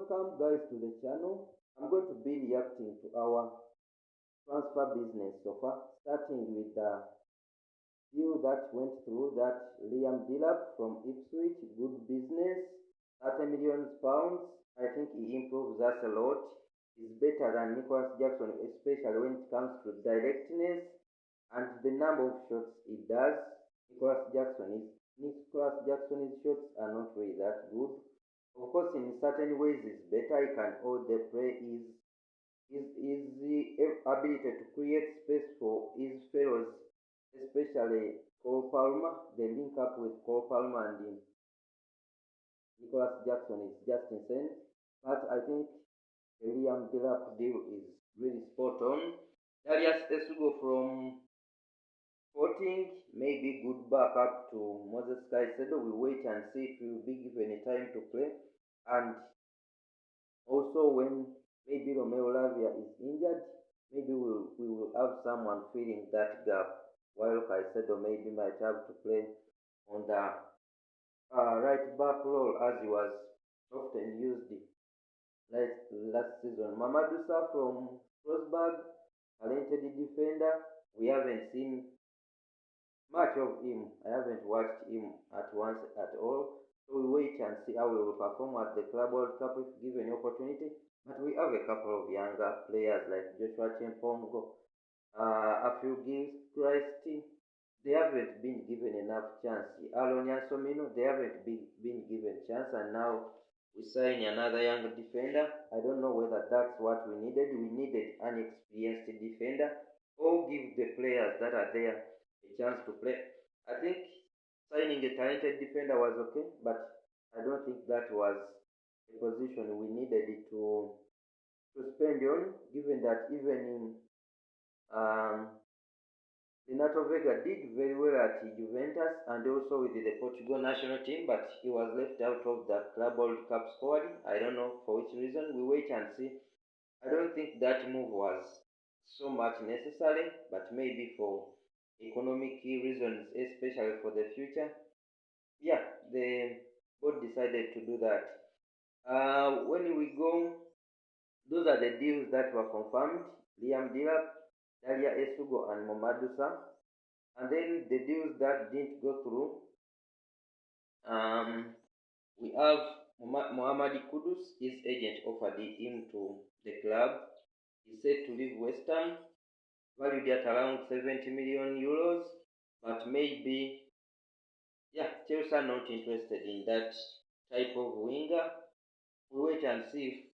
Welcome guys to the channel. I'm going to be reacting to our transfer business so far, starting with the deal that went through, that Liam Delap from Ipswich. Good business, 30 million pounds. I think he improves us a lot. He's better than Nicholas Jackson, especially when it comes to directness and the number of shots he does. Nicholas Jackson's shots are not really that good. Of course, in certain ways it's better. He can hold the play. His ability to create space for his fellows, especially Cole Palmer. They link up with Cole Palmer and Nicholas Jackson is just insane. But I think the Liam Delap deal is really spot on. Dario essugo from Sporting, maybe good backup to Moses Caicedo. We wait and see if he will be given a time to play. And also when maybe Romeo Lavia is injured, maybe we will have someone filling that gap, while Caicedo maybe might have to play on the right back role as he was often used last season. Mammadou from Strasbourg, talented defender. We haven't seen much of him. I haven't watched him at once at all. So we wait and see how he will perform at the Club World Cup if given the opportunity. But we have a couple of younger players like Joshua Chempongo, a few Gilchrist. They haven't been given enough chance. Aaron Yansomino, they haven't been given chance, and now we sign another young defender. I don't know whether that's what we needed. We needed an experienced defender, or give the players that are there a chance to play. I think signing a talented defender was okay, but I don't think that was a position we needed to spend on, given that even Renato Vega did very well at Juventus and also with the Portugal national team, but he was left out of the Club World Cup squad. I don't know for which reason. We wait and see. I don't think that move was so much necessary, but maybe for economic reasons, especially for the future, yeah, the board decided to do that. When we go, those are the deals that were confirmed: Liam Delap, Dario essugo, and mammadou. And then the deals that didn't go through, we have Mohamed Kudus. His agent offered him to the club. He's said to leave West Ham, valued at around 70 million euros, but maybe, yeah, Chelsea are not interested in that type of winger. We wait and see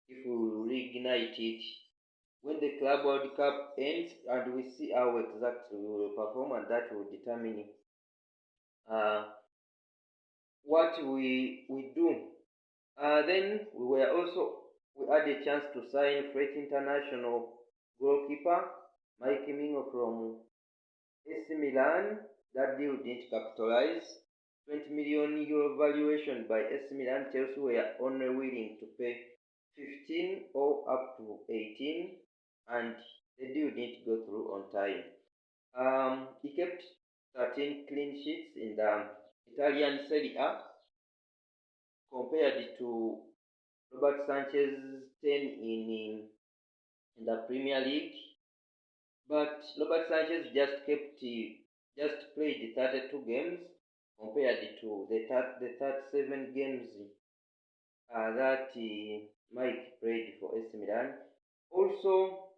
if we will reignite it when the Club World Cup ends, and we see how exactly we will perform, and that will determine what we do. Then we had a chance to sign French international goalkeeper Mike Mingo from AC Milan. That deal didn't capitalize. 20 million euro valuation by AC Milan. Chelsea were only willing to pay 15 or up to 18, and the deal didn't go through on time. He kept 13 clean sheets in the Italian Serie A, compared to Robert Sanchez's 10 in the Premier League. But Robert Sanchez just played 32 games compared to the 37 games that Mike played for AC Milan. Also,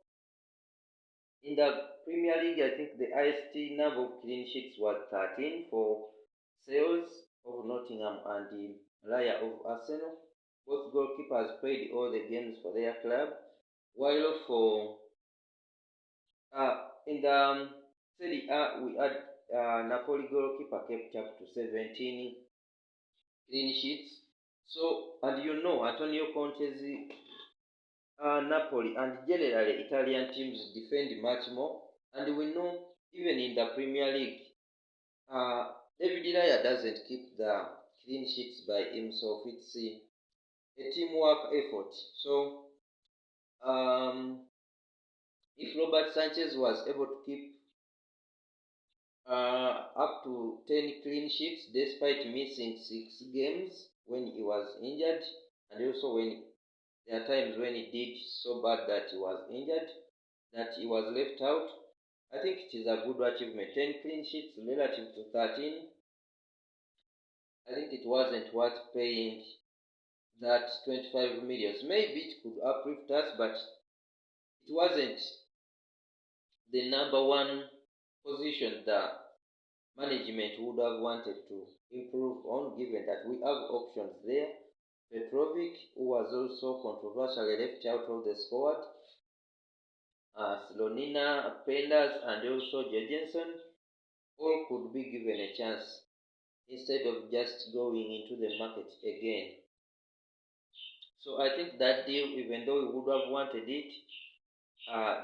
in the Premier League, I think the highest number of clean sheets was 13 for Sales of Nottingham and Raya of Arsenal. Both goalkeepers played all the games for their club, while for in the Serie A, we had Napoli goalkeeper kept up to 17 clean sheets. So, and you know, Antonio Conte's Napoli and generally Italian teams defend much more. And we know even in the Premier League, David Raya doesn't keep the clean sheets by himself. It's a teamwork effort. So, if Robert Sanchez was able to keep up to 10 clean sheets despite missing 6 games when he was injured, and also when There are times when he did so bad that he was injured, that he was left out. I think it is a good achievement. 10 clean sheets relative to 13. I think it wasn't worth paying that 25 million. Maybe it could uplift us, but it wasn't the number one position that management would have wanted to improve on, given that we have options there. Petrovic, who was also controversially left out of the squad, Slonina, Penders, and also Jorgensen, all could be given a chance instead of just going into the market again. So I think that deal, even though we would have wanted it,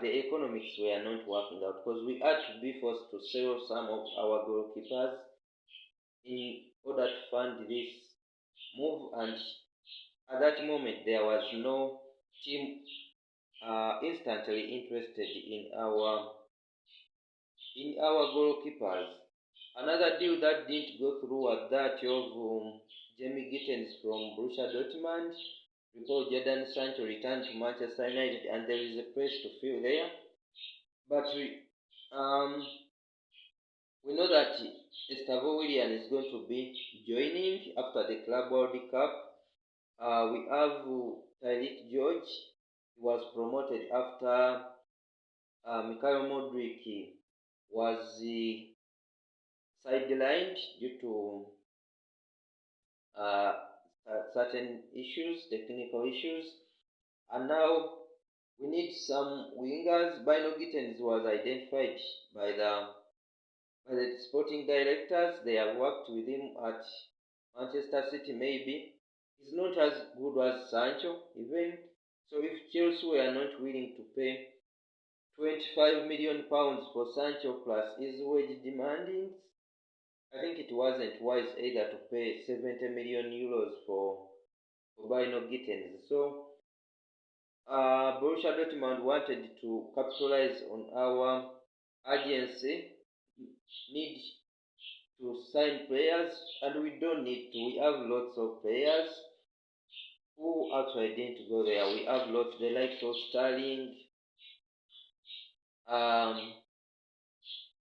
the economics were not working out, because we had to be forced to sell some of our goalkeepers in order to fund this move, and at that moment there was no team instantly interested in our goalkeepers. Another deal that didn't go through was that of Jamie Gittens from Borussia Dortmund. Before Jadon Sancho returned to Manchester United, and there is a place to fill there. But we know that Estavo Willian is going to be joining after the Club World Cup. We have Tyreek George. He was promoted after Mikhail Modric was sidelined due to certain issues, technical issues. And now we need some wingers. Bino Gittens was identified by the sporting directors. They have worked with him at Manchester City. Maybe he's not as good as Sancho, even. So if Chelsea were not willing to pay £25 million for Sancho plus his wage demandings, I think it wasn't wise either to pay 70 million euros for Bino Gittens. So Borussia Dortmund wanted to capitalize on our urgency, need to sign players, and we don't need to. We have lots of players who actually didn't go there. We have lots, the likes of Sterling,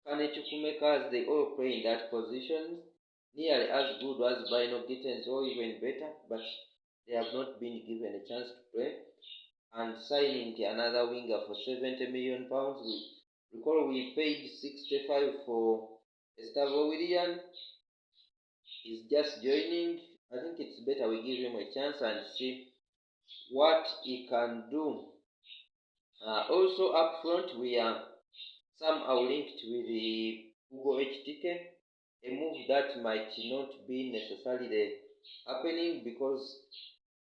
Kane Chukwuemeka, they all play in that position, nearly as good as Bino Gittens or even better, but they have not been given a chance to play. And signing another winger for £70 million. Recall we paid 65 for Estavo Willian. He's just joining. I think it's better we give him a chance and see what he can do. Also up front, we are somehow linked with the Hugo HTK, a move that might not be necessarily happening, because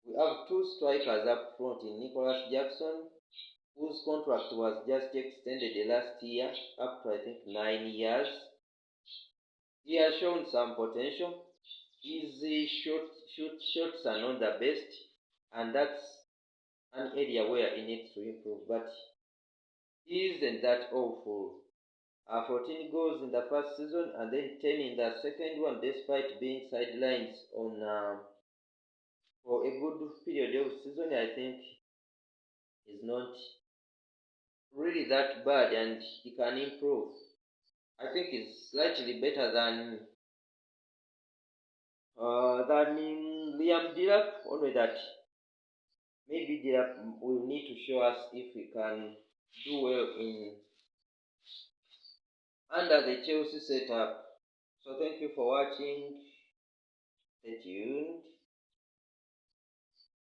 we have two strikers up front in Nicholas Jackson, whose contract was just extended last year up to I think 9 years. He has shown some potential. His shots are not the best, and that's an area where he needs to improve, but he isn't that awful. 14 goals in the first season and then 10 in the second one, despite being sidelined on for a good period of season. I think is not really that bad, and he can improve. I think it's slightly better than Liam Delap, only that maybe Delap will need to show us if he can do well in under the Chelsea setup. So thank you for watching. Stay tuned.